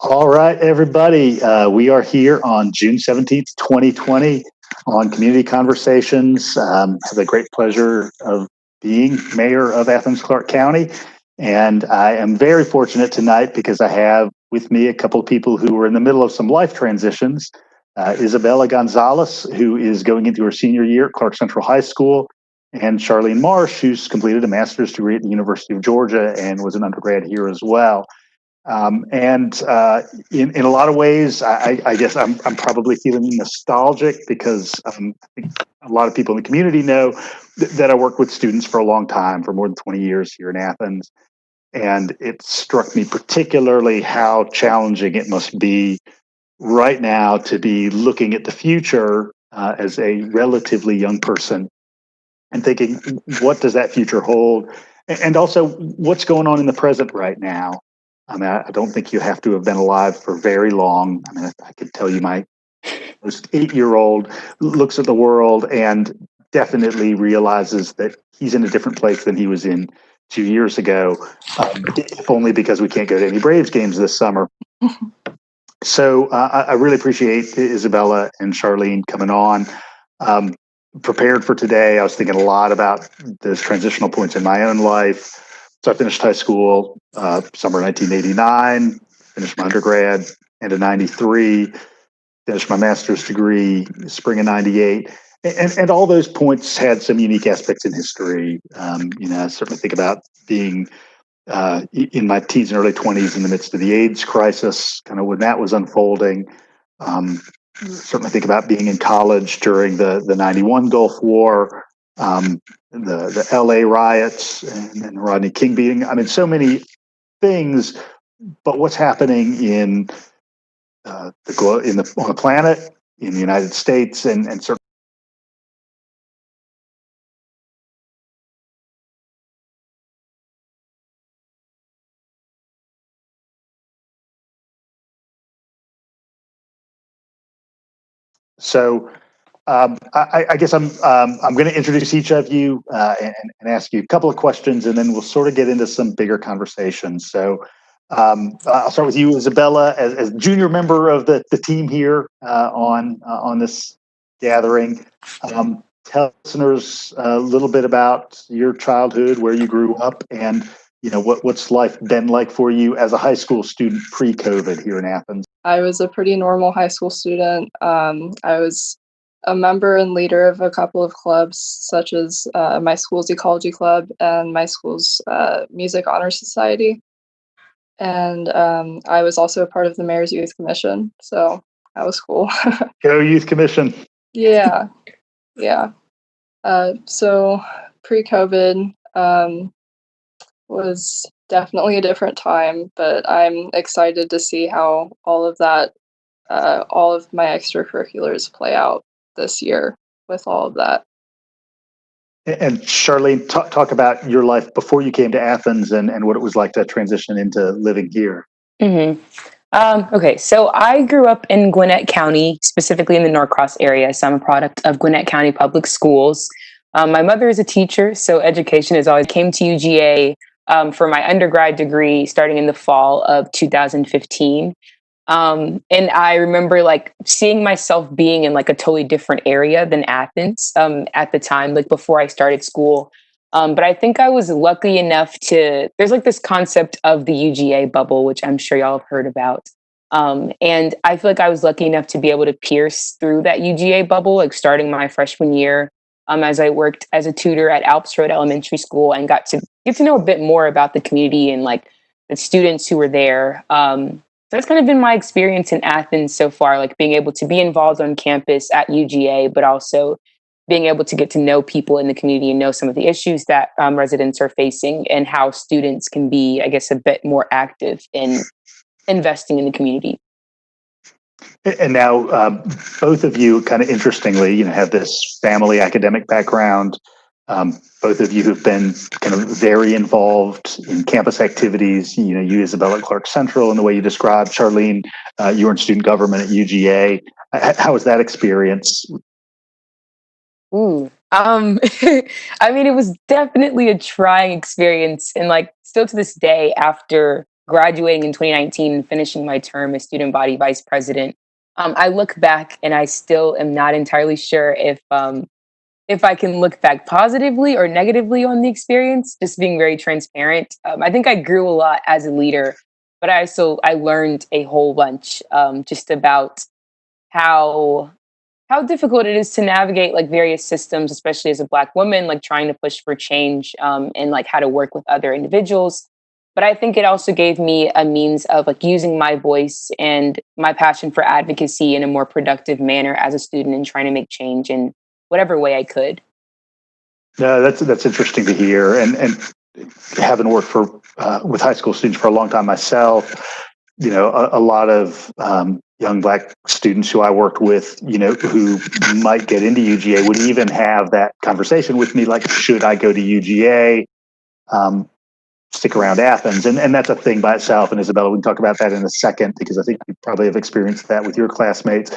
All right, everybody. We are here on June 17th, 2020 on Community Conversations. Have the great pleasure of being mayor of Athens-Clarke County. And I am very fortunate tonight because I have with me a couple of people who are in the middle of some life transitions. Isabella Gonzalez, who is going into her senior year at Clarke Central High School, and Charlene Marsh, who's completed a master's degree at the University of Georgia and was an undergrad here as well. In a lot of ways, I guess I'm probably feeling nostalgic because I think a lot of people in the community know that I worked with students for a long time, for more than 20 years here in Athens. And it struck me particularly how challenging it must be right now to be looking at the future as a relatively young person and thinking, what does that future hold? And also, what's going on in the present right now? I mean, I don't think you have to have been alive for very long. I mean, I could tell you my most 8-year-old looks at the world and definitely realizes that he's in a different place than he was in 2 years ago, if only because we can't go to any Braves games this summer. So I really appreciate Isabella and Charlene coming on. Prepared for today, I was thinking a lot about those transitional points in my own life. So I finished high school summer 1989, finished my undergrad end of 93, finished my master's degree spring of 98. And all those points had some unique aspects in history. I certainly think about being in my teens and early 20s in the midst of the AIDS crisis, kind of when that was unfolding. Certainly think about being in college during the 91 Gulf War, the LA riots and Rodney King beating. I mean, so many things, but what's happening on the planet, in the United States, and certainly. So I guess I'm going to introduce each of you and ask you a couple of questions, and then we'll sort of get into some bigger conversations. So I'll start with you, Isabella, as junior member of the team here on this gathering. Tell listeners a little bit about your childhood, where you grew up, and what's life been like for you as a high school student pre-COVID here in Athens. I was a pretty normal high school student. I was a member and leader of a couple of clubs, such as my school's ecology club and my school's music honor society. And I was also a part of the mayor's youth commission, so that was cool. Go Youth Commission. Yeah. So pre-COVID was definitely a different time, but I'm excited to see how all of that, all of my extracurriculars play out this year with all of that. And Charlene, talk about your life before you came to Athens and what it was like to transition into living here. Okay, so I grew up in Gwinnett County, specifically in the Norcross area. So I'm a product of Gwinnett County Public Schools. My mother is a teacher, so education has always came to UGA for my undergrad degree starting in the fall of 2015. And I remember seeing myself being in a totally different area than Athens at the time, before I started school. But I think I was lucky enough there's this concept of the UGA bubble, which I'm sure y'all have heard about. And I feel like I was lucky enough to be able to pierce through that UGA bubble, starting my freshman year, as I worked as a tutor at Alps Road Elementary School and got to get to know a bit more about the community and the students who were there. So that's kind of been my experience in Athens so far, being able to be involved on campus at UGA, but also being able to get to know people in the community and know some of the issues that residents are facing and how students can be, I guess, a bit more active in investing in the community. And now both of you, kind of interestingly, have this family academic background. Both of you have been kind of very involved in campus activities. You, Isabella at Clarke Central, and the way you described, Charlene, you were in student government at UGA. How was that experience? I mean, it was definitely a trying experience, and still to this day, after graduating in 2019 and finishing my term as student body vice president, I look back and I still am not entirely sure if I can look back positively or negatively on the experience, just being very transparent. I think I grew a lot as a leader, but I learned a whole bunch just about how how difficult it is to navigate like various systems, especially as a Black woman, like trying to push for change and like how to work with other individuals. But I think it also gave me a means of like using my voice and my passion for advocacy in a more productive manner as a student and trying to make change in whatever way I could. No, that's interesting to hear, and having worked for with high school students for a long time myself, a lot of young Black students who I worked with, who might get into UGA would even have that conversation with me, like, should I go to UGA? Stick around Athens, and that's a thing by itself. And Isabella, we can talk about that in a second because I think you probably have experienced that with your classmates.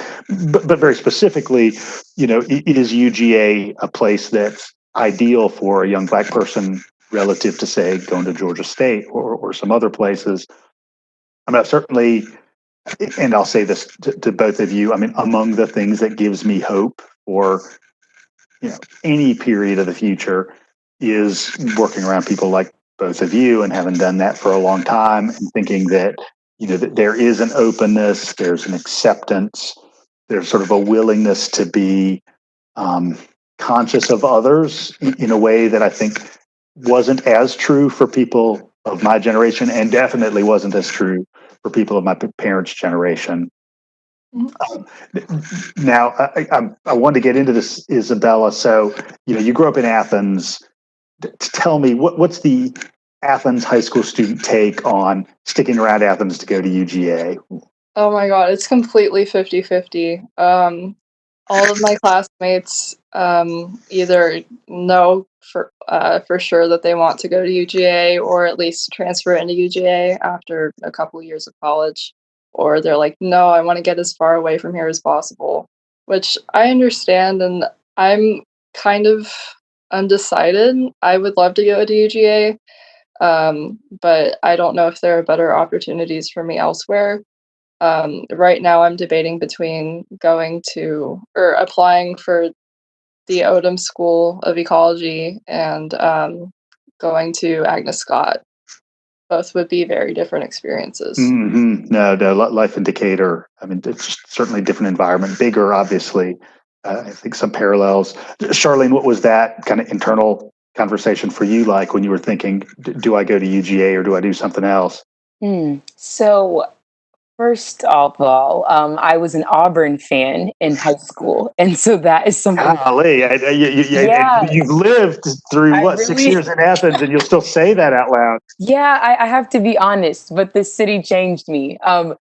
But very specifically, is UGA a place that's ideal for a young Black person relative to, say, going to Georgia State or some other places? I mean, certainly, and I'll say this to both of you. I mean, among the things that gives me hope for any period of the future is working around people like both of you and having done that for a long time and thinking that, that there is an openness, there's an acceptance, there's sort of a willingness to be conscious of others in a way that I think wasn't as true for people of my generation and definitely wasn't as true for people of my parents' generation. Now, I want to get into this, Isabella. So, you grew up in Athens. Tell me, what's the Athens high school student take on sticking around Athens to go to UGA? Oh my God, it's completely 50-50. All of my classmates either know for sure that they want to go to UGA or at least transfer into UGA after a couple of years of college, or they're like, no, I want to get as far away from here as possible, which I understand, and I'm kind of undecided. I would love to go to UGA, but I don't know if there are better opportunities for me elsewhere. Right now, I'm debating between going to or applying for the Odom School of Ecology and going to Agnes Scott. Both would be very different experiences. Mm-hmm. No, Life in Decatur. I mean, it's certainly a different environment, bigger, obviously. I think some parallels. Charlene, what was that kind of internal conversation for you like when you were thinking, do I go to UGA or do I do something else? So first of all, I was an Auburn fan in high school, and so that is something. Golly, you've lived through 6 years in Athens, and you'll still say that out loud. Yeah, I have to be honest, but the city changed me.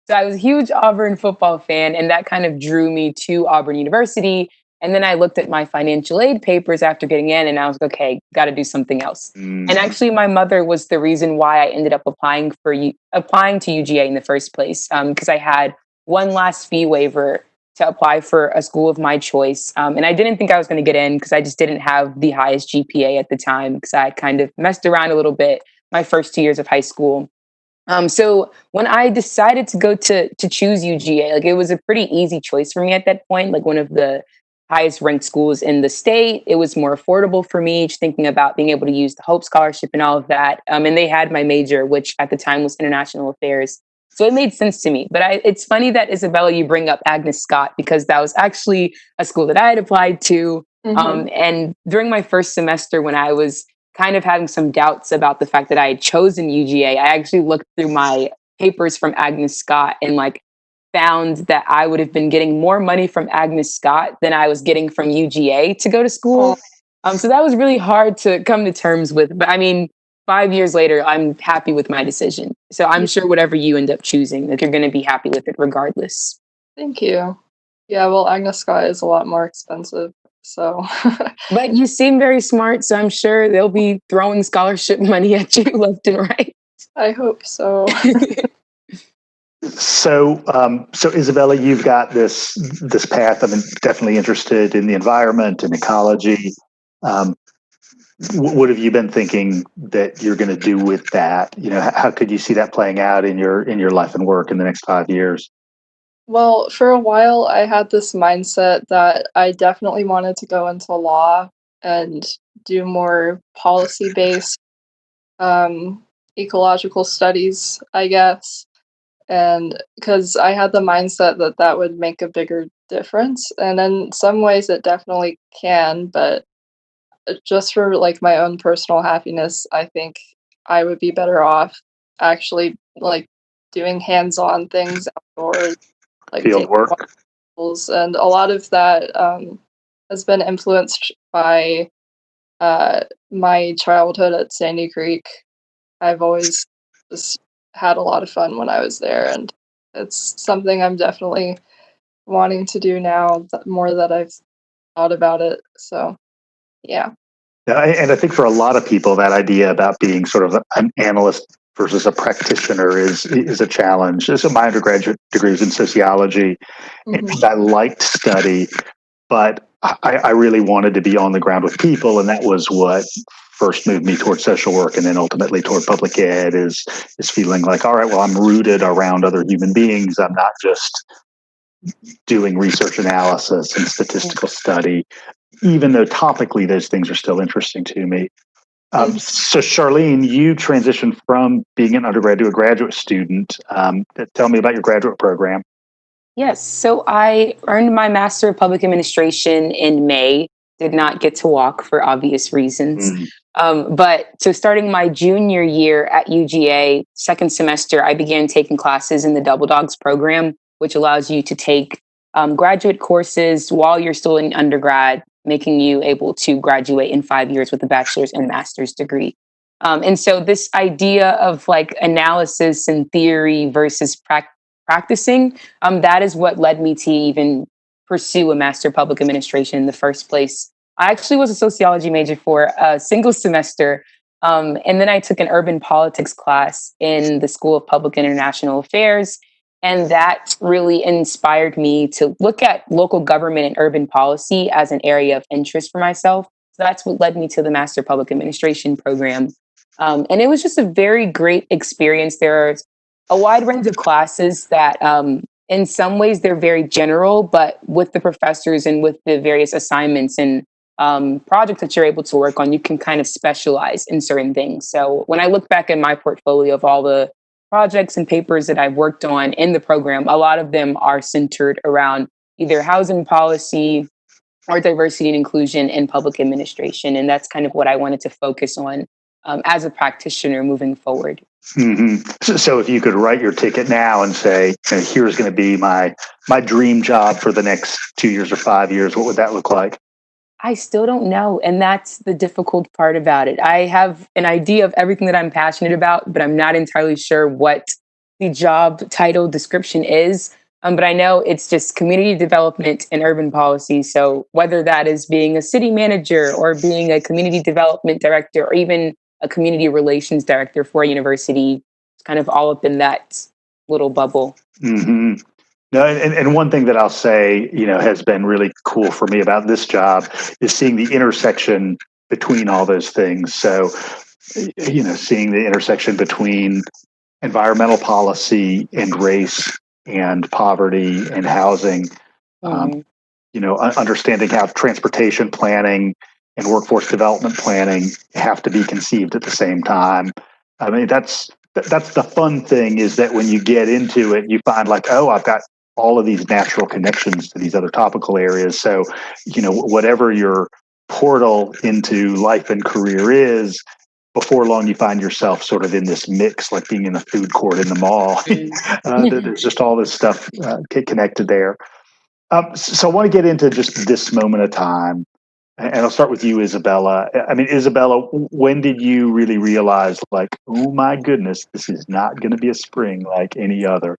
So I was a huge Auburn football fan, and that kind of drew me to Auburn University. And then I looked at my financial aid papers after getting in, and I was like, okay, got to do something else. And actually, my mother was the reason why I ended up applying to UGA in the first place, because I had one last fee waiver to apply for a school of my choice. And I didn't think I was going to get in because I just didn't have the highest GPA at the time because I kind of messed around a little bit my first 2 years of high school. So when I decided to go to choose UGA, like it was a pretty easy choice for me at that point, like one of the highest ranked schools in the state. It was more affordable for me, just thinking about being able to use the Hope Scholarship and all of that. And they had my major, which at the time was international affairs. So it made sense to me. But it's funny that, Isabella, you bring up Agnes Scott, because that was actually a school that I had applied to. And during my first semester, when I was kind of having some doubts about the fact that I had chosen UGA, I actually looked through my papers from Agnes Scott and found that I would have been getting more money from Agnes Scott than I was getting from UGA to go to school. So that was really hard to come to terms with. But I mean, 5 years later, I'm happy with my decision. So I'm sure whatever you end up choosing, that you're going to be happy with it regardless. Thank you. Yeah, well, Agnes Scott is a lot more expensive. So, but you seem very smart, so I'm sure they'll be throwing scholarship money at you left and right. I hope so. So Isabella, you've got this path. I'm definitely interested in the environment and ecology. what have you been thinking that you're going to do with that? How could you see that playing out in your life and work in the next 5 years? Well, for a while, I had this mindset that I definitely wanted to go into law and do more policy-based um, ecological studies, I guess. And because I had the mindset that that would make a bigger difference. And in some ways, it definitely can, but just for like my own personal happiness, I think I would be better off actually like doing hands-on things outdoors, like Field taking work. walks, and a lot of that has been influenced by my childhood at Sandy Creek. I've always just had a lot of fun when I was there, and it's something I'm definitely wanting to do now more that I've thought about it. So, yeah. Yeah, and I think for a lot of people, that idea about being sort of an analyst versus a practitioner is a challenge. So my undergraduate degree was in sociology, and Mhm. I liked study, but I really wanted to be on the ground with people, and that was what first moved me toward social work, and then ultimately toward public ed. Is feeling like, all right, well, I'm rooted around other human beings. I'm not just doing research analysis and statistical study, even though topically those things are still interesting to me. So, Charlene, you transitioned from being an undergrad to a graduate student. Tell me about your graduate program. Yes. So I earned my Master of Public Administration in May. Did not get to walk for obvious reasons. Mm. But so starting my junior year at UGA, second semester, I began taking classes in the Double Dogs program, which allows you to take graduate courses while you're still in undergrad, making you able to graduate in 5 years with a bachelor's and master's degree. And so this idea of like analysis and theory versus practicing, that is what led me to even pursue a Master of Public Administration in the first place. I actually was a sociology major for a single semester. And then I took an urban politics class in the School of Public and International Affairs. And that really inspired me to look at local government and urban policy as an area of interest for myself. So that's what led me to the Master of Public Administration program. And it was just a very great experience. There are a wide range of classes that in some ways they're very general, but with the professors and with the various assignments and projects that you're able to work on, you can kind of specialize in certain things. So when I look back in my portfolio of all the projects and papers that I've worked on in the program, a lot of them are centered around either housing policy or diversity and inclusion in public administration. And that's kind of what I wanted to focus on as a practitioner moving forward. Mm-hmm. So if you could write your ticket now and say, here's going to be my dream job for the next 2 years or 5 years, what would that look like? I still don't know. And that's the difficult part about it. I have an idea of everything that I'm passionate about, but I'm not entirely sure what the job title description is. But I know it's just community development and urban policy. So whether that is being a city manager or being a community development director or even a community relations director for a university, it's kind of all up in that little bubble. Mm-hmm. No, and one thing that I'll say, has been really cool for me about this job is seeing the intersection between all those things. So, seeing the intersection between environmental policy and race and poverty and housing, understanding how transportation planning and workforce development planning have to be conceived at the same time. I mean, that's the fun thing, is that when you get into it, you find like, oh, I've got all of these natural connections to these other topical areas. So, whatever your portal into life and career is, before long, you find yourself sort of in this mix, like being in a food court in the mall. There's just all this stuff connected there. So I want to get into just this moment of time. And I'll start with you, Isabella. I mean, Isabella, when did you really realize, like, oh my goodness, this is not going to be a spring like any other?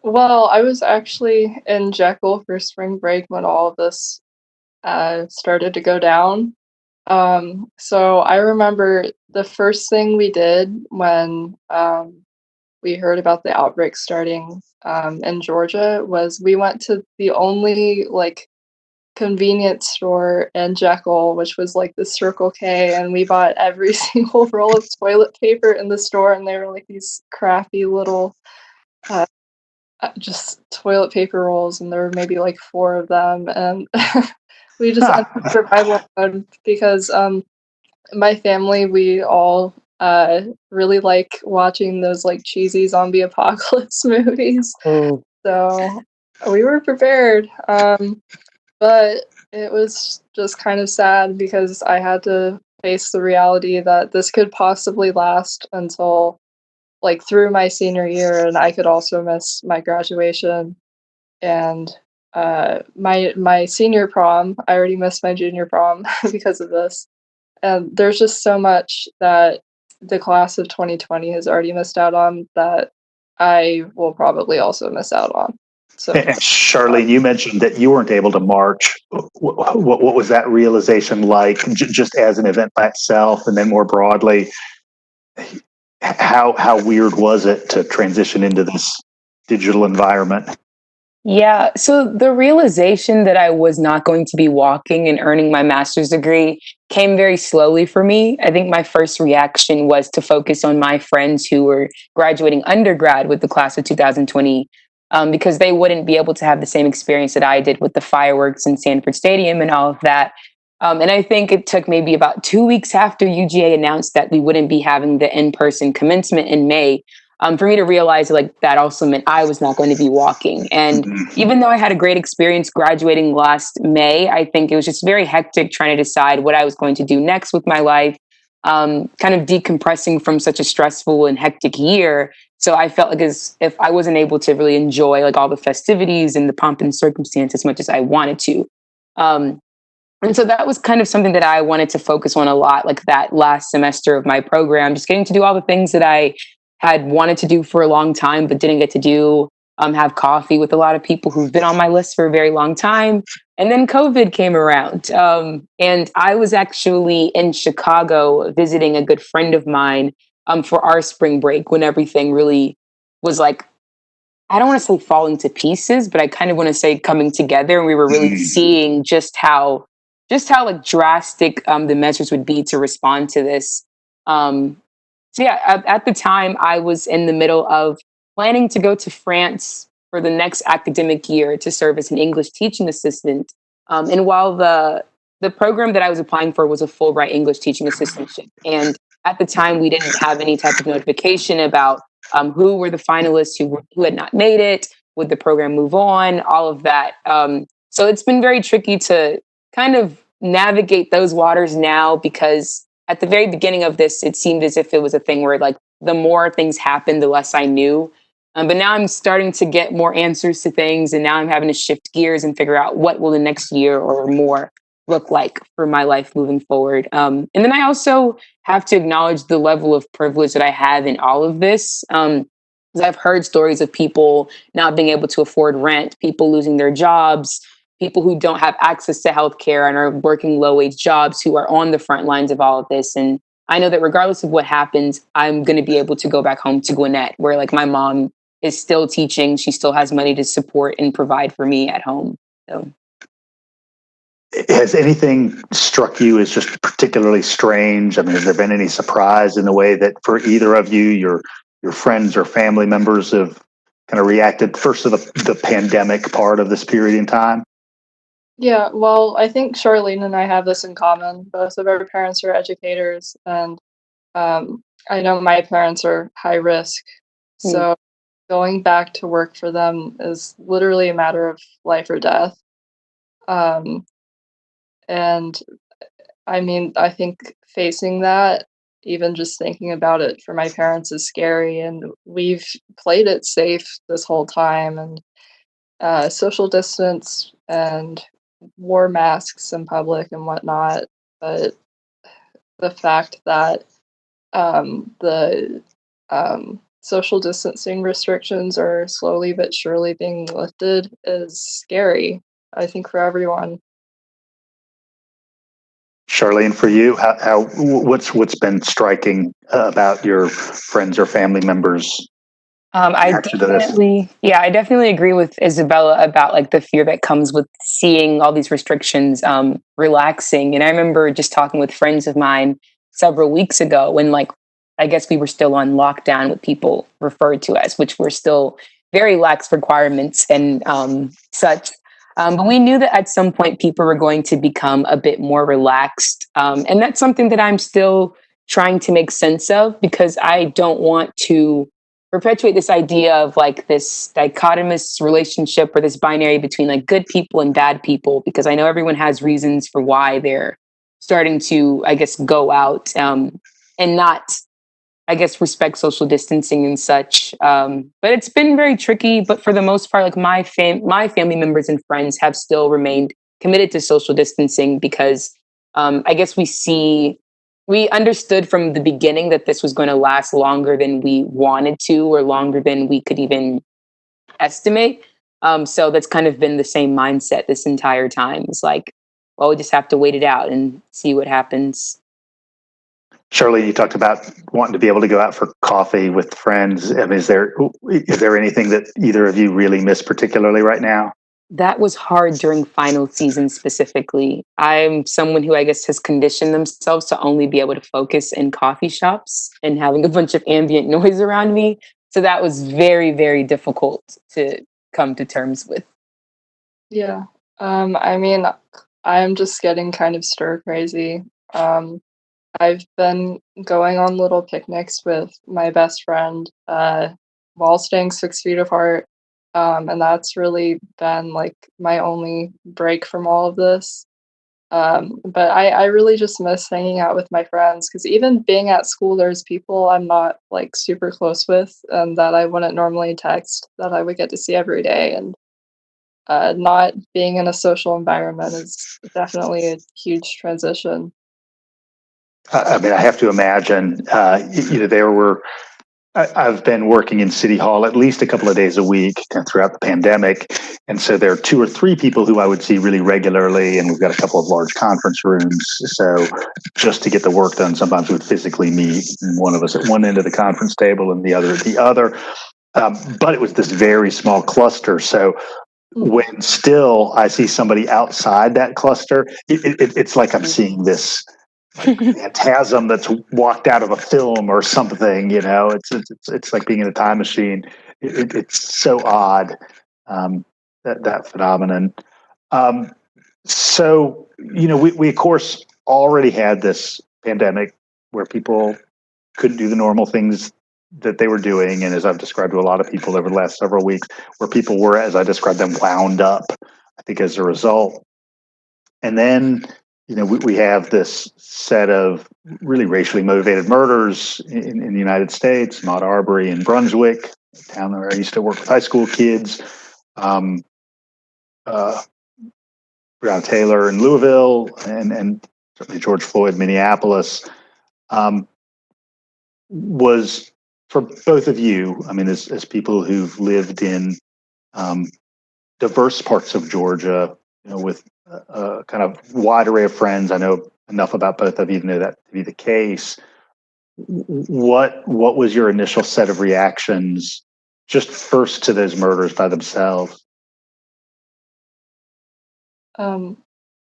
Well, I was actually in Jekyll for spring break when all of this started to go down. So I remember the first thing we did when we heard about the outbreak starting in Georgia was we went to the only like convenience store in Jekyll, which was like the Circle K, and we bought every single roll of toilet paper in the store, and they were like these crappy little just toilet paper rolls, and there were maybe like 4 of them, and we just entered survival mode because my family, we all really like watching those like cheesy zombie apocalypse movies. Oh, So we were prepared. But it was just kind of sad because I had to face the reality that this could possibly last until like through my senior year, and I could also miss my graduation and my senior prom. I already missed my junior prom because of this. And there's just so much that the class of 2020 has already missed out on that I will probably also miss out on. So, And Charlene, you mentioned that you weren't able to march. What was that realization like, just as an event by itself, and then more broadly, how weird was it to transition into this digital environment? yeah. So the realization that I was not going to be walking and earning my master's degree came very slowly for me. I think my first reaction was to focus on my friends who were graduating undergrad with the class of 2020, because they wouldn't be able to have the same experience that I did with the fireworks in Sanford Stadium and all of that. And I think it took maybe about 2 weeks after UGA announced that we wouldn't be having the in-person commencement in May, for me to realize like that also meant I was not going to be walking. And even though I had a great experience graduating last May, I think it was just very hectic trying to decide what I was going to do next with my life, kind of decompressing from such a stressful and hectic year. So I felt like as if I wasn't able to really enjoy like all the festivities and the pomp and circumstance as much as I wanted to. Um, and so that was kind of something that I wanted to focus on a lot, like that last semester of my program, just getting to do all the things that I had wanted to do for a long time, but didn't get to do. Have coffee with a lot of people who've been on my list for a very long time. And then COVID came around. And I was actually in Chicago visiting a good friend of mine for our spring break when everything really was like, I don't want to say falling to pieces, but I kind of want to say coming together. And we were really seeing just how like drastic the measures would be to respond to this. So yeah, at the time I was in the middle of planning to go to France for the next academic year to serve as an English teaching assistant. And while the program that I was applying for was a Fulbright English teaching assistantship, and at the time we didn't have any type of notification about who were the finalists who had not made it, would the program move on, all of that. So it's been very tricky to kind of navigate those waters now, because at the very beginning of this, it seemed as if it was a thing where like the more things happened, the less I knew. But now I'm starting to get more answers to things, and now I'm having to shift gears and figure out what will the next year or more look like for my life moving forward. And then I also have to acknowledge the level of privilege that I have in all of this. 'Cause I've heard stories of people not being able to afford rent, people losing their jobs, people who don't have access to healthcare and are working low wage jobs who are on the front lines of all of this. And I know that regardless of what happens, I'm going to be able to go back home to Gwinnett, where like my mom is still teaching. She still has money to support and provide for me at home. So. Has anything struck you as just particularly strange? I mean, has there been any surprise in the way that for either of you, your friends or family members have kind of reacted first to the pandemic part of this period in time? yeah, well, I think Charlene and I have this in common. Both of our parents are educators, and I know my parents are high risk. So going back to work for them is literally a matter of life or death. Um, and I mean, I think facing that, even just thinking about it for my parents is scary. And we've played it safe this whole time, and social distance and wore masks in public and whatnot. But the fact that the social distancing restrictions are slowly but surely being lifted is scary, I think, for everyone. Charlene, for you, what's been striking about your friends or family members reaction to this? I definitely agree with Isabella about like the fear that comes with seeing all these restrictions relaxing. And I remember just talking with friends of mine several weeks ago when, like, I guess we were still on lockdown, what people referred to as, which were still very lax requirements and such. But we knew that at some point people were going to become a bit more relaxed. And that's something that I'm still trying to make sense of, because I don't want to perpetuate this idea of like this dichotomous relationship or this binary between like good people and bad people, because I know everyone has reasons for why they're starting to, I guess, go out and not, I guess, respect social distancing and such. But it's been very tricky. But for the most part, like my family members and friends have still remained committed to social distancing because I guess we understood from the beginning that this was going to last longer than we wanted to, or longer than we could even estimate. So that's kind of been the same mindset this entire time. It's like, well, we just have to wait it out and see what happens. Charlene, you talked about wanting to be able to go out for coffee with friends. I mean, is there anything that either of you really miss particularly right now? That was hard during final season specifically. I'm someone who I guess has conditioned themselves to only be able to focus in coffee shops and having a bunch of ambient noise around me. So that was very, very difficult to come to terms with. Yeah. I mean, I'm just getting kind of stir crazy. I've been going on little picnics with my best friend, while staying 6 feet apart. And that's really been like my only break from all of this. But I really just miss hanging out with my friends because even being at school, there's people I'm not like super close with and that I wouldn't normally text that I would get to see every day. And not being in a social environment is definitely a huge transition. I mean, I have to imagine, there were, I've been working in City Hall at least a couple of days a week throughout the pandemic. And so there are two or three people who I would see really regularly. And we've got a couple of large conference rooms. So just to get the work done, sometimes we would physically meet, one of us at one end of the conference table and the other at the other. But it was this very small cluster. So when still I see somebody outside that cluster, it's like I'm seeing this phantasm that's walked out of a film or something. It's like being in a time machine. It's so odd, that phenomenon. So we of course already had this pandemic where people couldn't do the normal things that they were doing, and as I've described to a lot of people over the last several weeks, where people were, as I described them, wound up, I think, as a result. And then we have this set of really racially motivated murders in the United States, Ahmaud Arbery in Brunswick, a town where I used to work with high school kids, Breonna Taylor in Louisville, and certainly George Floyd, Minneapolis. Was for both of you, I mean, as people who've lived in diverse parts of Georgia, with a kind of wide array of friends. I know enough about both of you to know that to be the case. What was your initial set of reactions, just first to those murders by themselves?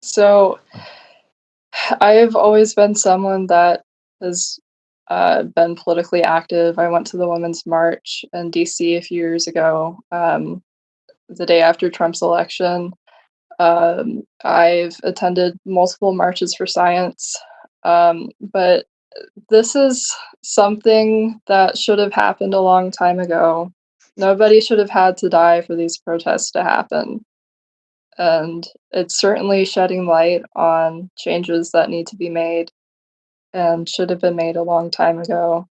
So I've always been someone that has been politically active. I went to the Women's March in DC a few years ago, the day after Trump's election. I've attended multiple marches for science, but this is something that should have happened a long time ago. Nobody should have had to die for these protests to happen. And it's certainly shedding light on changes that need to be made and should have been made a long time ago.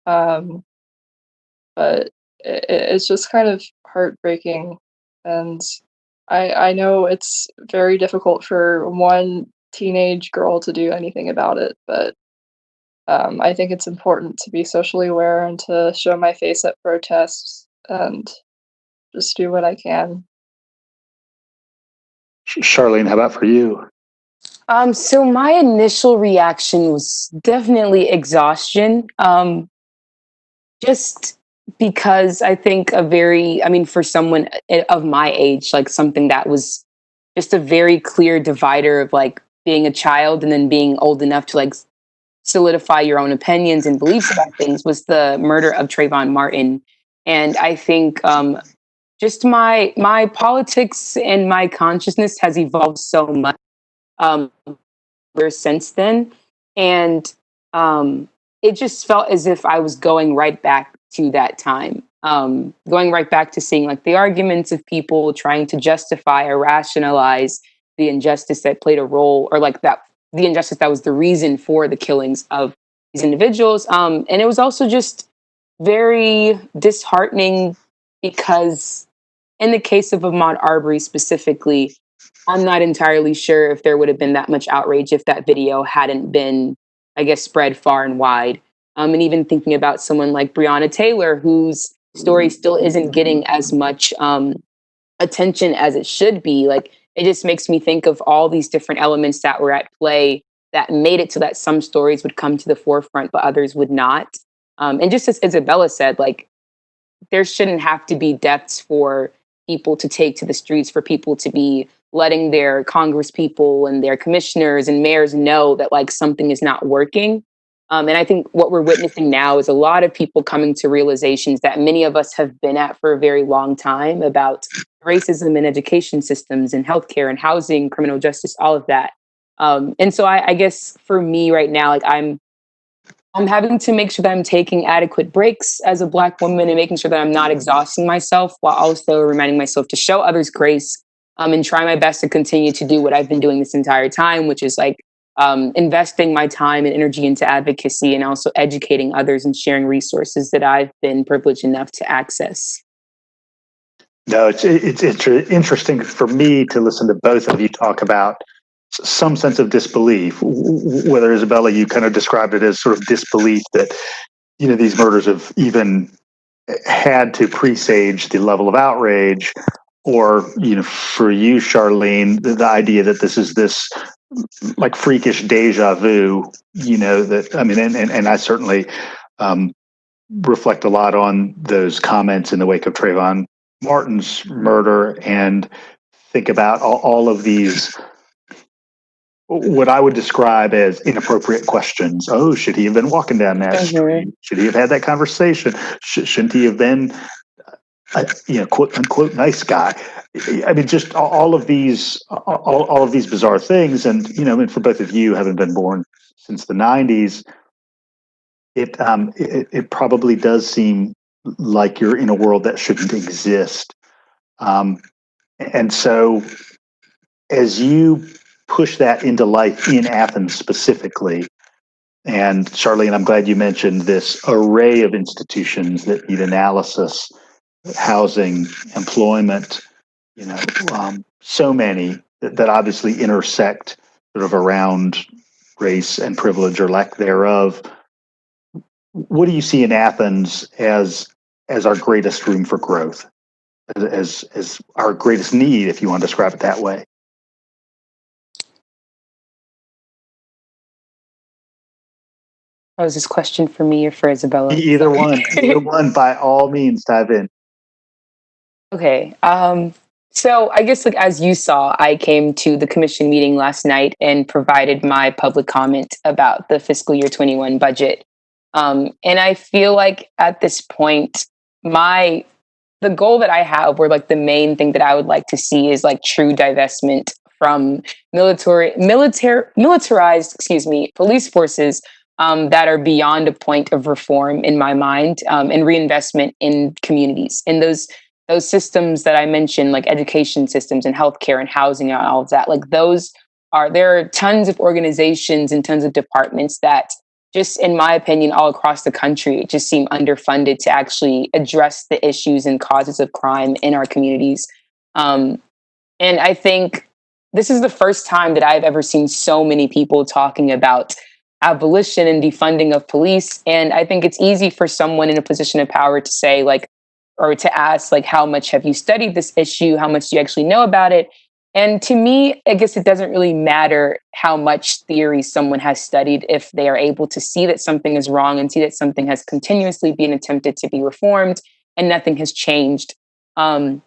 Um, but it's just kind of heartbreaking. And I know it's very difficult for one teenage girl to do anything about it, but I think it's important to be socially aware and to show my face at protests and just do what I can. Charlene, how about for you? So my initial reaction was definitely exhaustion. Just Because I think for someone of my age, like something that was just a very clear divider of like being a child and then being old enough to like solidify your own opinions and beliefs about things was the murder of Trayvon Martin. And I think just my politics and my consciousness has evolved so much um, ever since then. And it just felt as if I was going right back to that time, going right back to seeing like the arguments of people trying to justify or rationalize the injustice that played a role, or like that the injustice that was the reason for the killings of these individuals. And it was also just very disheartening because, in the case of Ahmaud Arbery specifically, I'm not entirely sure if there would have been that much outrage if that video hadn't been, I guess, spread far and wide. And even thinking about someone like Breonna Taylor, whose story still isn't getting as much attention as it should be. Like, it just makes me think of all these different elements that were at play that made it so that some stories would come to the forefront, but others would not. And just as Isabella said, like, there shouldn't have to be deaths for people to take to the streets, for people to be letting their congress people and their commissioners and mayors know that like something is not working. And I think what we're witnessing now is a lot of people coming to realizations that many of us have been at for a very long time about racism in education systems and healthcare and housing, criminal justice, all of that. And so I guess for me right now, like I'm having to make sure that I'm taking adequate breaks as a Black woman and making sure that I'm not exhausting myself, while also reminding myself to show others grace, and try my best to continue to do what I've been doing this entire time, which is like investing my time and energy into advocacy and also educating others and sharing resources that I've been privileged enough to access. No, it's interesting for me to listen to both of you talk about some sense of disbelief. Whether, Isabella, you kind of described it as sort of disbelief that these murders have even had to presage the level of outrage, or for you, Charlene, the idea that this is this like freakish deja vu. That I mean, and I certainly reflect a lot on those comments in the wake of Trayvon Martin's murder, and think about all of these, what I would describe as inappropriate questions. Oh, should he have been walking down that street? Should he have had that conversation? Shouldn't he have been, quote unquote, nice guy? I mean, just all of these bizarre things. And for both of you, having been born since the '90s, it probably does seem like you're in a world that shouldn't exist. And so, as you push that into life in Athens specifically, and Charlene, I'm glad you mentioned this array of institutions that need analysis, housing, employment, so many that obviously intersect sort of around race and privilege or lack thereof. What do you see in Athens as our greatest room for growth, as our greatest need, if you want to describe it that way? Oh, is this question for me or for Isabella? Either one, by all means, dive in. Okay. So I guess, like, as you saw, I came to the commission meeting last night and provided my public comment about the fiscal year 21 budget. And I feel like at this point, the goal that I have, or like the main thing that I would like to see, is like true divestment from militarized, police forces that are beyond a point of reform in my mind, and reinvestment in communities, in those systems that I mentioned, like education systems and healthcare and housing and all of that. Like, there are tons of organizations and tons of departments that, just in my opinion, all across the country, just seem underfunded to actually address the issues and causes of crime in our communities. And I think this is the first time that I've ever seen so many people talking about abolition and defunding of police. And I think it's easy for someone in a position of power to say, like, or to ask, like, how much have you studied this issue? How much do you actually know about it? And to me, I guess it doesn't really matter how much theory someone has studied if they are able to see that something is wrong and see that something has continuously been attempted to be reformed and nothing has changed. And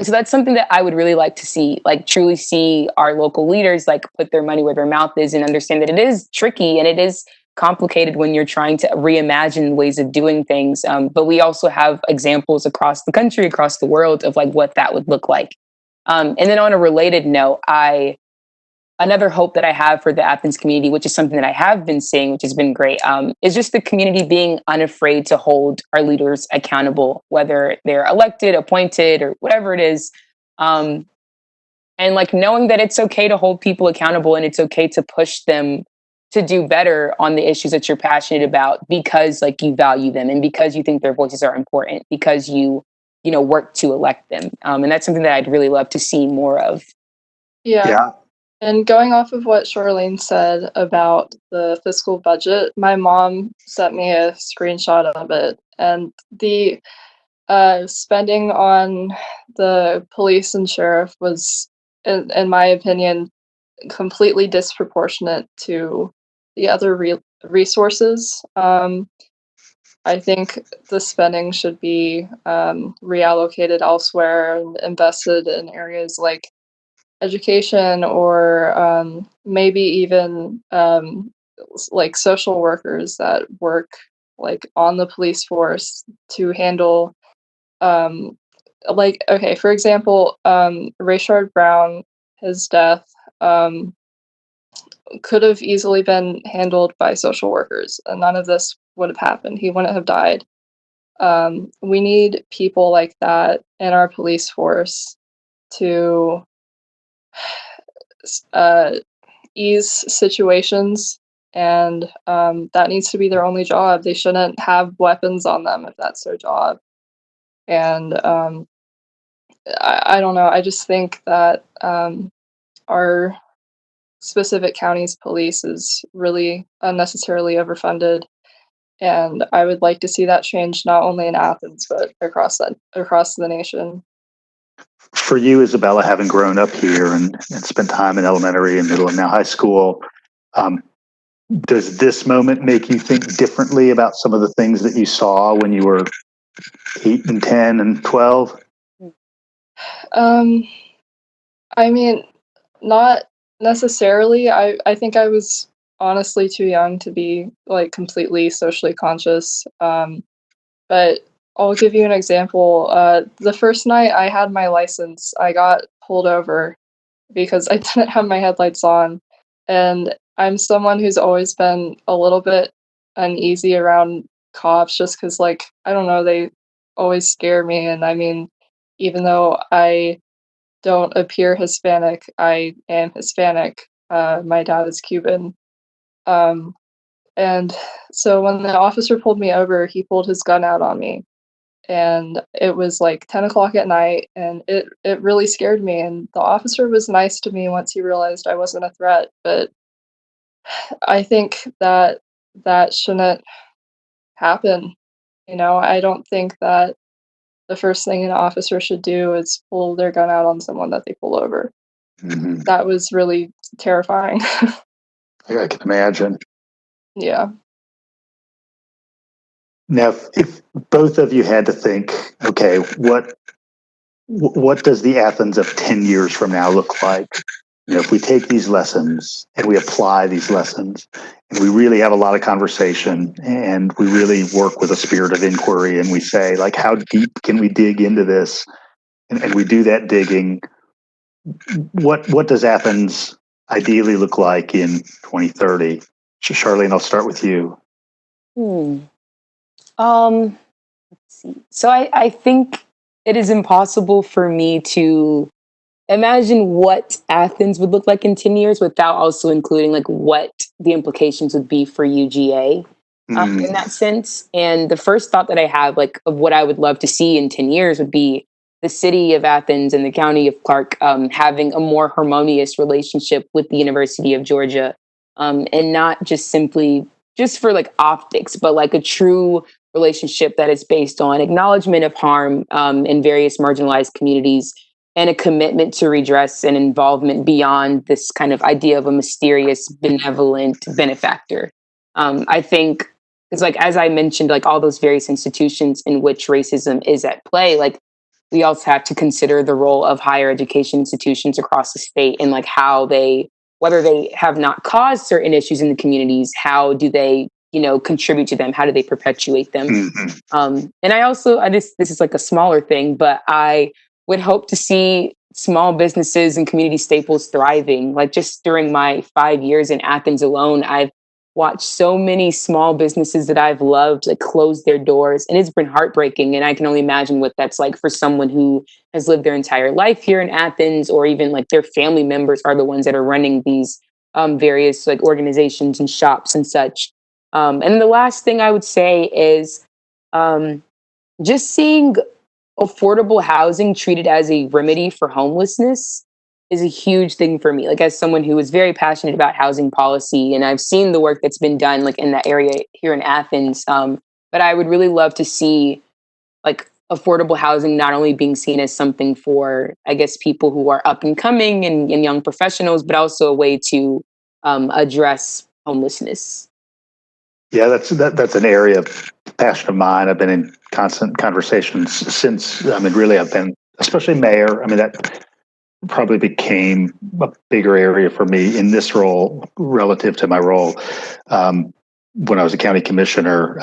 so that's something that I would really like to see, like truly see our local leaders like put their money where their mouth is and understand that it is tricky and it is complicated when you're trying to reimagine ways of doing things. But we also have examples across the country, across the world of like what that would look like. And then on a related note, another hope that I have for the Athens community, which is something that I have been seeing, which has been great, is just the community being unafraid to hold our leaders accountable, whether they're elected, appointed, or whatever it is. And like knowing that it's okay to hold people accountable and it's okay to push them to do better on the issues that you're passionate about because like you value them and because you think their voices are important, because you know, work to elect them. And that's something that I'd really love to see more of. Yeah. And going off of what Charlene said about the fiscal budget, my mom sent me a screenshot of it. And the spending on the police and sheriff was, in my opinion, completely disproportionate to the other resources. I think the spending should be reallocated elsewhere and invested in areas like education or maybe even like social workers that work like on the police force to handle like, okay, for example, Rayshard Brown, his death could have easily been handled by social workers and none of this would have happened. He wouldn't have died. We need people like that in our police force to ease situations, and that needs to be their only job. They shouldn't have weapons on them if that's their job. And I don't know. I just think that our specific county's police is really unnecessarily overfunded, and I would like to see that change not only in Athens but across the nation. For you, Isabella, having grown up here and spent time in elementary and middle and now high school, does this moment make you think differently about some of the things that you saw when you were 8 and 10 and 12? I mean, not necessarily. I think I was honestly too young to be like completely socially conscious. But I'll give you an example. The first night I had my license, I got pulled over because I didn't have my headlights on. And I'm someone who's always been a little bit uneasy around cops just because, like, I don't know, they always scare me. And I mean, even though I don't appear Hispanic, I am Hispanic. My dad is Cuban. And so when the officer pulled me over, he pulled his gun out on me. And it was like 10 o'clock at night, and it really scared me. And the officer was nice to me once he realized I wasn't a threat. But I think that that shouldn't happen. You know, I don't think that the first thing an officer should do is pull their gun out on someone that they pull over. Mm-hmm. That was really terrifying. I can imagine. Yeah. Now, if both of you had to think, okay, what does the Athens of 10 years from now look like? You know, if we take these lessons and we apply these lessons and we really have a lot of conversation and we really work with a spirit of inquiry and we say, like, how deep can we dig into this? And we do that digging. What does Athens ideally look like in 2030? Charlene, I'll start with you. Let's see. So I think it is impossible for me to imagine what Athens would look like in 10 years without also including like what the implications would be for UGA in that sense. And the first thought that I have like of what I would love to see in 10 years would be the city of Athens and the county of Clarke having a more harmonious relationship with the University of Georgia, and not just simply just for like optics, but like a true relationship that is based on acknowledgement of harm in various marginalized communities and a commitment to redress and involvement beyond this kind of idea of a mysterious, benevolent benefactor. I think it's like, as I mentioned, like all those various institutions in which racism is at play, like we also have to consider the role of higher education institutions across the state and like how they, whether they have not caused certain issues in the communities, how do they, contribute to them? How do they perpetuate them? And this is like a smaller thing, but I would hope to see small businesses and community staples thriving. Like just during my 5 years in Athens alone, I've watched so many small businesses that I've loved like close their doors, and it's been heartbreaking. And I can only imagine what that's like for someone who has lived their entire life here in Athens, or even like their family members are the ones that are running these various like organizations and shops and such. And the last thing I would say is just seeing affordable housing treated as a remedy for homelessness is a huge thing for me. Like as someone who is very passionate about housing policy, and I've seen the work that's been done like in that area here in Athens. But I would really love to see like affordable housing not only being seen as something for, I guess, people who are up and coming and young professionals, but also a way to address homelessness. Yeah, that's an area of passion of mine. I've been in constant conversations since. Really, I've been, especially mayor. That probably became a bigger area for me in this role relative to my role when I was a county commissioner.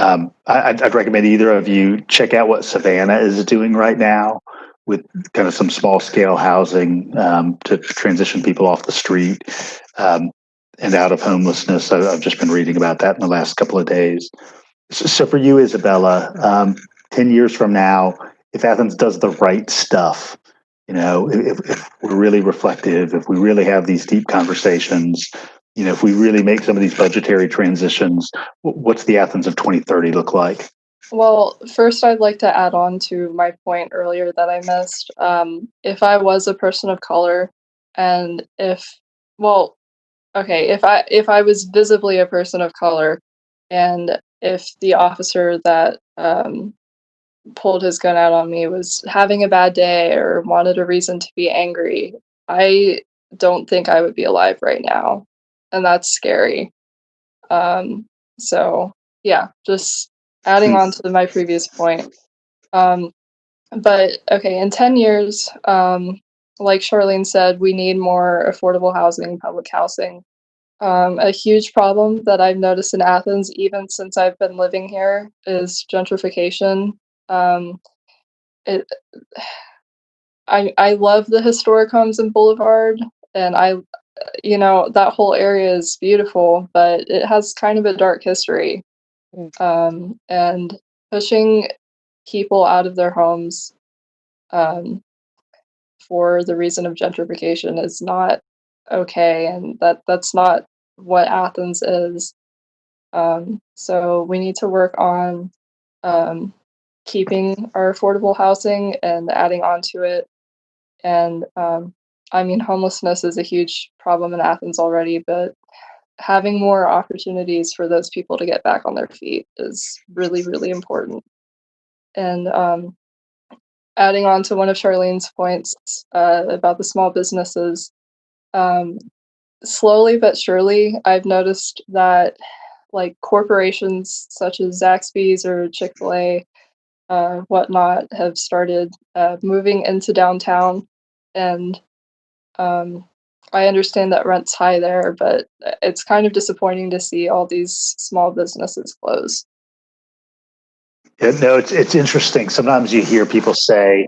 I'd recommend either of you check out what Savannah is doing right now with kind of some small scale housing to transition people off the street. And out of homelessness. I've just been reading about that in the last couple of days. So for you, Isabella, 10 years from now, if Athens does the right stuff, if we're really reflective, if we really have these deep conversations, if we really make some of these budgetary transitions, what's the Athens of 2030 look like? Well, first, I'd like to add on to my point earlier that I missed. If I was a person of color, and if I was visibly a person of color, and if the officer that pulled his gun out on me was having a bad day or wanted a reason to be angry, I don't think I would be alive right now, and that's scary. So yeah, just adding on to my previous point. But okay, in 10 years, like Charlene said, we need more affordable housing, public housing. A huge problem that I've noticed in Athens, even since I've been living here, is gentrification. It, I love the historic homes in Boulevard, and that whole area is beautiful, but it has kind of a dark history. And pushing people out of their homes for the reason of gentrification is not okay, and that's not what Athens is. So we need to work on keeping our affordable housing and adding on to it. And homelessness is a huge problem in Athens already, but having more opportunities for those people to get back on their feet is really, really important. And adding on to one of Charlene's points about the small businesses, slowly but surely, I've noticed that like corporations such as Zaxby's or Chick-fil-A, whatnot, have started moving into downtown. And I understand that rent's high there, but it's kind of disappointing to see all these small businesses close. Yeah, no, it's interesting. Sometimes you hear people say,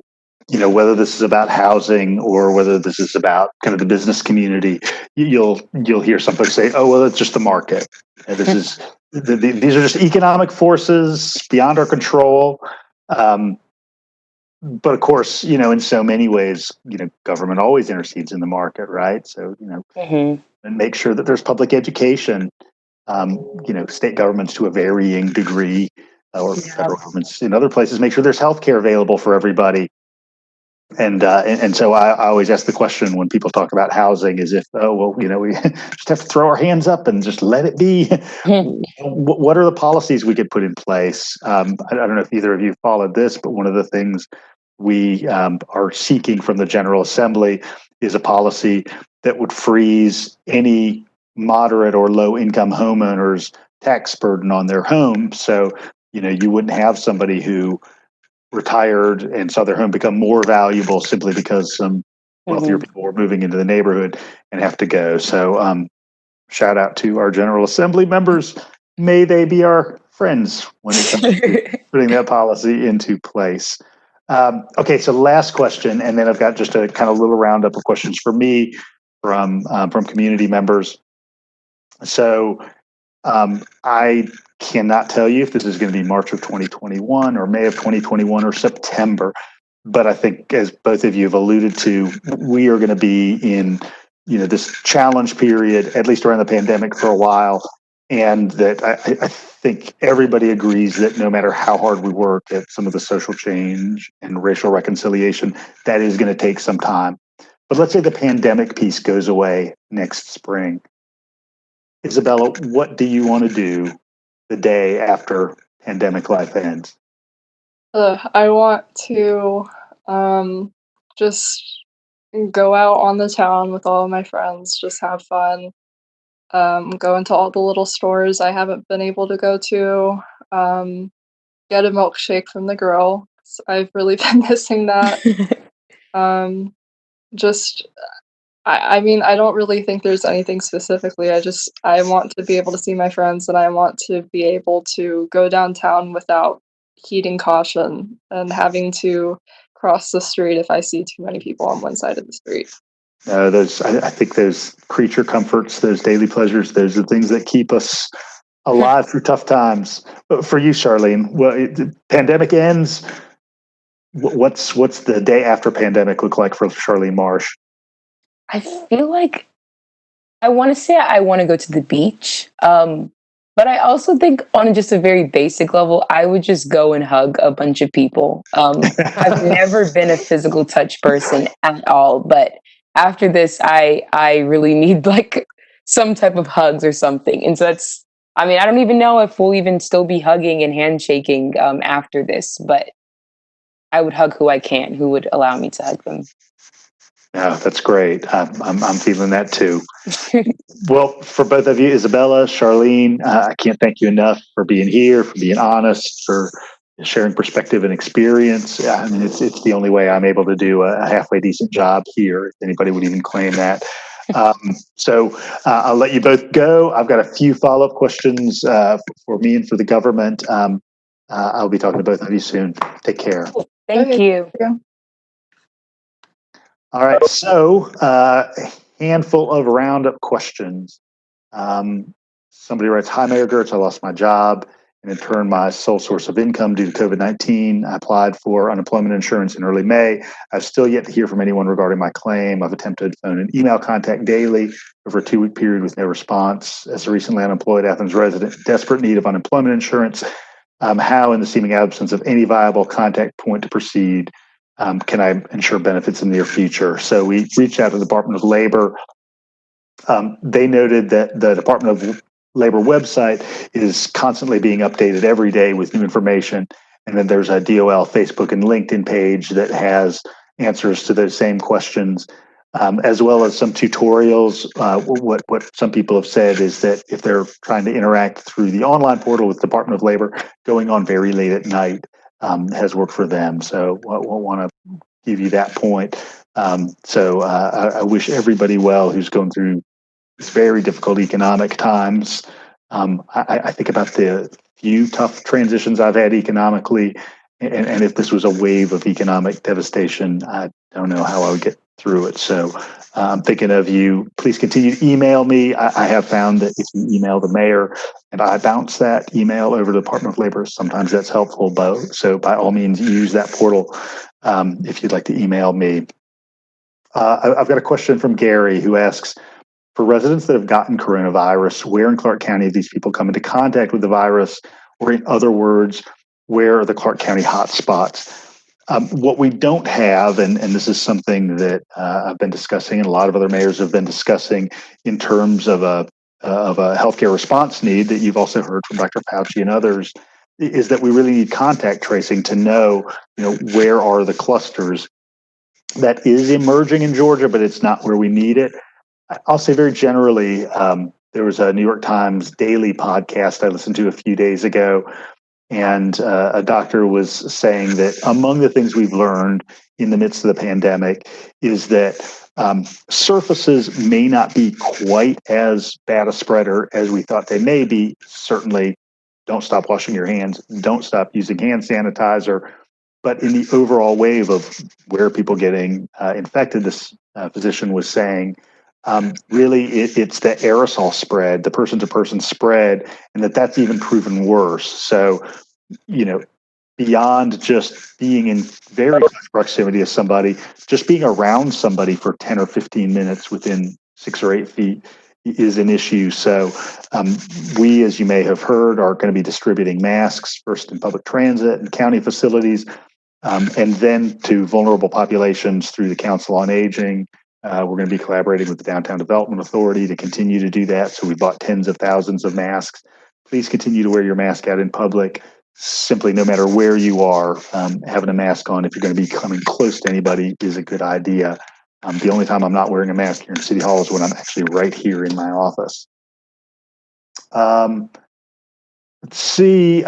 whether this is about housing or whether this is about kind of the business community, you'll hear somebody say, "Oh, well, it's just the market. And these are just economic forces beyond our control." But of course, in so many ways, government always intercedes in the market, right? So, and make sure that there's public education. State governments to a varying degree, or federal governments in other places, make sure there's healthcare available for everybody. And so I always ask the question when people talk about housing, is if, we just have to throw our hands up and just let it be. What are the policies we could put in place? I don't know if either of you followed this, but one of the things we are seeking from the General Assembly is a policy that would freeze any moderate or low income homeowners' tax burden on their home. So, you wouldn't have somebody who retired and saw their home become more valuable simply because some wealthier people were moving into the neighborhood and have to go. So, shout out to our General Assembly members. May they be our friends when it comes to putting that policy into place. Okay, so last question, and then I've got just a kind of little roundup of questions for me from community members. So I cannot tell you if this is going to be March of 2021 or May of 2021 or September, but I think, as both of you have alluded to, we are going to be in this challenge period, at least around the pandemic, for a while, and that I think everybody agrees that no matter how hard we work at some of the social change and racial reconciliation, that is going to take some time. But let's say the pandemic piece goes away next spring. Isabella, what do you want to do the day after pandemic life ends? I want to just go out on the town with all of my friends, just have fun, go into all the little stores I haven't been able to go to, get a milkshake from the grill. I've really been missing that. Just I mean, I don't really think there's anything specifically. I want to be able to see my friends, and I want to be able to go downtown without heeding caution and having to cross the street if I see too many people on one side of the street. I think those creature comforts, those daily pleasures, those are the things that keep us alive through tough times. But for you, Charlene, the pandemic ends. What's the day after pandemic look like for Charlene Marsh? I feel like I want to say I want to go to the beach. But I also think on just a very basic level, I would just go and hug a bunch of people. I've never been a physical touch person at all, but after this, I really need like some type of hugs or something. And so I don't even know if we'll even still be hugging and handshaking after this, but I would hug who I can, who would allow me to hug them. Yeah, that's great. I'm feeling that too. Well, for both of you, Isabella, Charlene, I can't thank you enough for being here, for being honest, for sharing perspective and experience. I mean, it's the only way I'm able to do a halfway decent job here, if anybody would even claim that. So I'll let you both go. I've got a few follow-up questions for me and for the government. I'll be talking to both of you soon. Take care. Thank you. All right, so a handful of roundup questions. Somebody writes, "Hi, Mayor Girtz, I lost my job and in turn my sole source of income due to COVID-19. I applied for unemployment insurance in early May. I've still yet to hear from anyone regarding my claim. I've attempted phone and email contact daily over a 2-week period with no response. As a recently unemployed Athens resident in desperate need of unemployment insurance, how, in the seeming absence of any viable contact point to proceed, can I ensure benefits in the near future?" So we reached out to the Department of Labor. They noted that the Department of Labor website is constantly being updated every day with new information. And then there's a DOL Facebook and LinkedIn page that has answers to those same questions, as well as some tutorials. What some people have said is that if they're trying to interact through the online portal with the Department of Labor, going on very late at night has worked for them. So we'll want to give you that point. I wish everybody well who's going through these very difficult economic times. I think about the few tough transitions I've had economically, and if this was a wave of economic devastation, I don't know how I would get through it. So I'm thinking of you. Please continue to email me. I have found that if you email the mayor and I bounce that email over to the Department of Labor, sometimes that's helpful. So by all means, use that portal if you'd like to email me. I've got a question from Gary who asks, for residents that have gotten coronavirus, where in Clarke County have these people come into contact with the virus? Or in other words, where are the Clarke County hotspots? What we don't have, and this is something that I've been discussing and a lot of other mayors have been discussing in terms of a healthcare response need that you've also heard from Dr. Fauci and others, is that we really need contact tracing to know, where are the clusters. That is emerging in Georgia, but it's not where we need it. I'll say very generally, there was a New York Times daily podcast I listened to a few days ago, and a doctor was saying that among the things we've learned in the midst of the pandemic is that surfaces may not be quite as bad a spreader as we thought they may be. Certainly, don't stop washing your hands, don't stop using hand sanitizer. But in the overall wave of where are people getting infected, this physician was saying, really, it's the aerosol spread, the person-to-person spread, and that's even proven worse. So, beyond just being in very close proximity to somebody, just being around somebody for 10 or 15 minutes within 6 or 8 feet is an issue. So we, as you may have heard, are going to be distributing masks first in public transit and county facilities, and then to vulnerable populations through the Council on Aging. We're going to be collaborating with the Downtown Development Authority to continue to do that. So we bought tens of thousands of masks. Please continue to wear your mask out in public. Simply, no matter where you are, having a mask on if you're going to be coming close to anybody is a good idea. The only time I'm not wearing a mask here in City Hall is when I'm actually right here in my office. Let's see.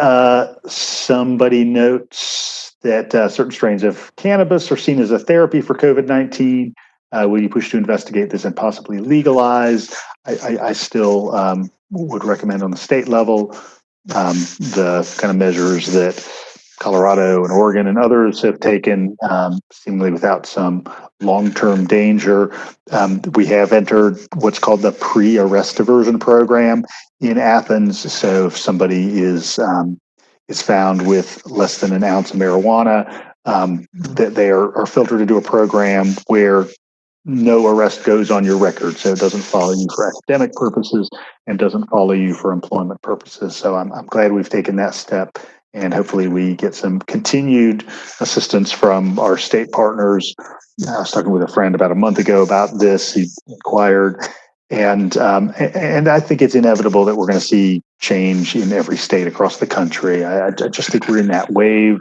Somebody notes that certain strains of cannabis are seen as a therapy for COVID-19. Will you push to investigate this and possibly legalize? I still would recommend on the state level the kind of measures that Colorado and Oregon and others have taken, seemingly without some long-term danger. We have entered what's called the pre-arrest diversion program in Athens. So if somebody is found with less than an ounce of marijuana, that they are filtered into a program where no arrest goes on your record. So it doesn't follow you for academic purposes and doesn't follow you for employment purposes. So I'm glad we've taken that step. And hopefully we get some continued assistance from our state partners. I was talking with a friend about a month ago about this. He inquired, and I think it's inevitable that we're going to see change in every state across the country. I just think we're in that wave.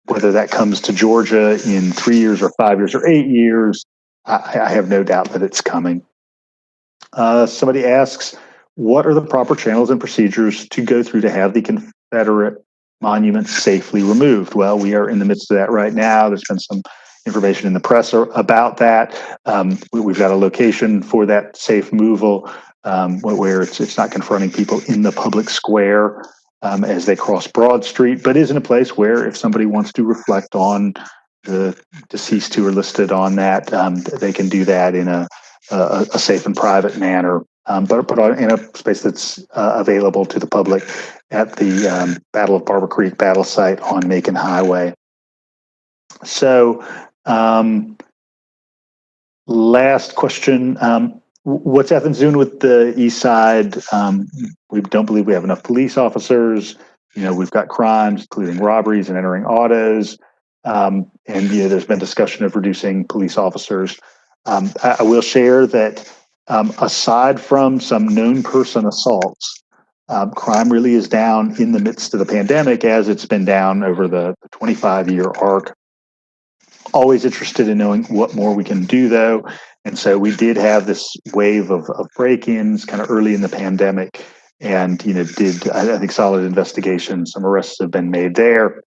Whether that comes to Georgia in 3 years or 5 years or 8 years, I have no doubt that it's coming. Somebody asks, what are the proper channels and procedures to go through to have the Confederate monuments safely removed? Well, we are in the midst of that right now. There's been some information in the press about that. We've got a location for that safe removal where it's not confronting people in the public square as they cross Broad Street, but is in a place where if somebody wants to reflect on the deceased who are listed on that, they can do that in a safe and private manner. But in a space that's available to the public at the Battle of Barber Creek battle site on Macon Highway. So, last question. What's Athens doing with the east side? We don't believe we have enough police officers. We've got crimes, including robberies and entering autos. And there's been discussion of reducing police officers. I will share that aside from some known person assaults, crime really is down in the midst of the pandemic, as it's been down over the 25-year arc. Always interested in knowing what more we can do, though. And so we did have this wave of break-ins kind of early in the pandemic, and did I think solid investigation. Some arrests have been made there.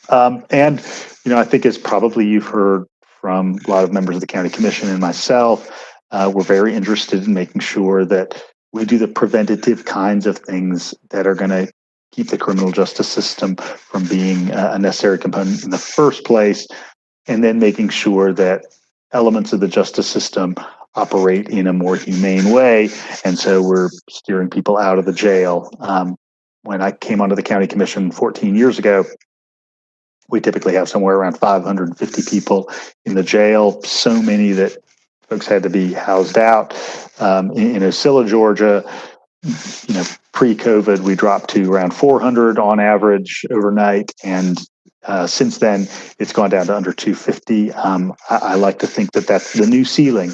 And I think as probably you've heard from a lot of members of the county commission and myself, we're very interested in making sure that we do the preventative kinds of things that are going to keep the criminal justice system from being a necessary component in the first place, and then making sure that elements of the justice system operate in a more humane way. And so we're steering people out of the jail. When I came onto the county commission 14 years ago, we typically have somewhere around 550 people in the jail, so many that folks had to be housed out. In Ocilla, Georgia, pre-COVID, we dropped to around 400 on average overnight, and since then, it's gone down to under 250. I like to think that that's the new ceiling,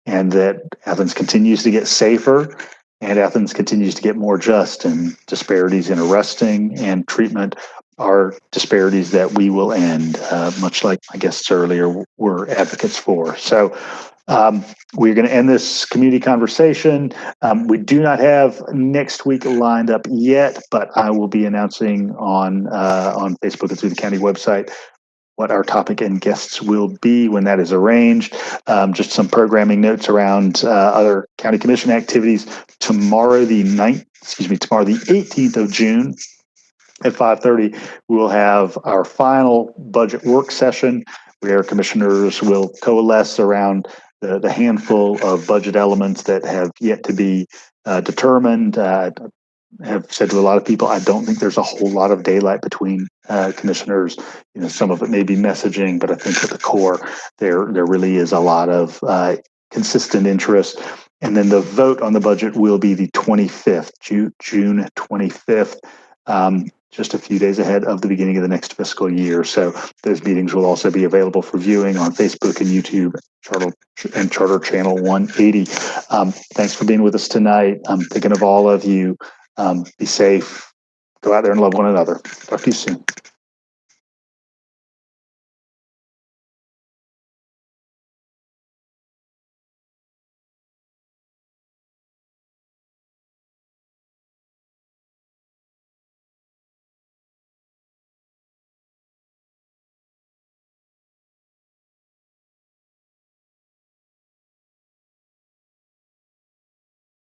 and that Athens continues to get safer, and Athens continues to get more just, and disparities in arresting and treatment are disparities that we will end, much like my guests earlier were advocates for. So we're going to end this community conversation. We do not have next week lined up yet, but I will be announcing on Facebook and through the county website what our topic and guests will be when that is arranged. Just some programming notes around other county commission activities. Tomorrow, the 18th of June at 5:30, we will have our final budget work session where commissioners will coalesce around the handful of budget elements that have yet to be determined. Have said to a lot of people, I don't think there's a whole lot of daylight between commissioners. Some of it may be messaging, but I think at the core, there really is a lot of consistent interest. And then the vote on the budget will be the 25th, June 25th, just a few days ahead of the beginning of the next fiscal year. So those meetings will also be available for viewing on Facebook and YouTube and Charter Channel 180. Thanks for being with us tonight. I'm thinking of all of you. Be safe. Go out there and love one another. Talk to you soon.